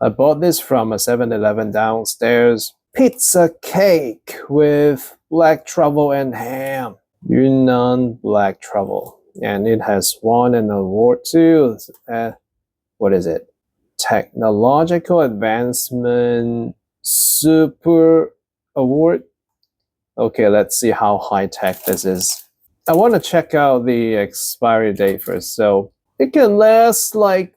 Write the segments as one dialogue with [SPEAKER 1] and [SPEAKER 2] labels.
[SPEAKER 1] I bought this from a 7-Eleven downstairs. Pizza cake with black truffle and ham. Yunnan black truffle. And it has won an award too. What is it? Technological Advancement Super Award. Okay, let's see how high-tech this is. I want to check out the expiry date first. So it can last like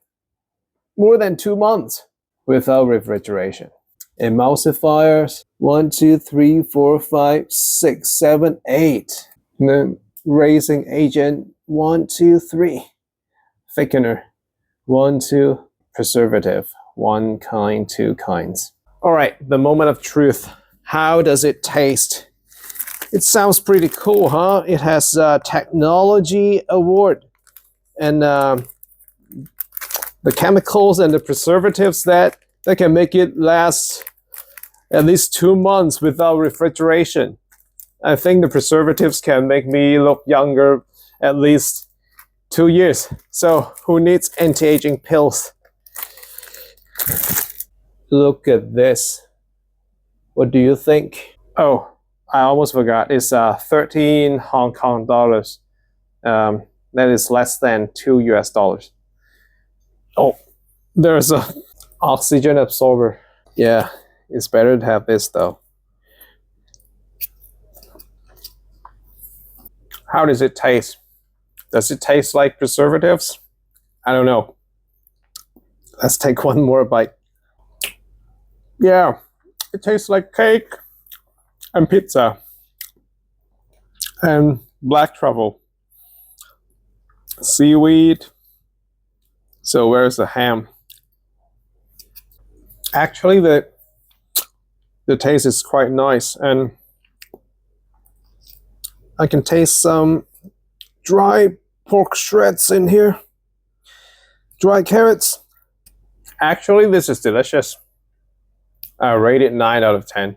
[SPEAKER 1] more than 2 months without refrigeration. Emulsifiers, 1, 2, 3, 4, 5, 6, 7, 8. And then raising agent, 1, 2, 3. Thickener, 1, 2. Preservative, 1 kind, 2 kinds. All right, the moment of truth. How does it taste? It sounds pretty cool, huh? It has a technology award, and the chemicals and the preservatives that can make it last at least 2 months without refrigeration. I think the preservatives can make me look younger at least 2 years. So who needs anti-aging pills? Look at this. What do you think? Oh, I almost forgot. It's 13 Hong Kong dollars. That is less than $2 US. Oh, there's a oxygen absorber. Yeah, it's better to have this though. How does it taste? Does it taste like preservatives? I don't know. Let's take one more bite. Yeah, it tastes like cake and pizza and black truffle, seaweed. So where's the ham? Actually, the taste is quite nice, and I can taste some dry pork shreds in here, dry carrots. Actually, this is delicious. I rate it 9 out of 10.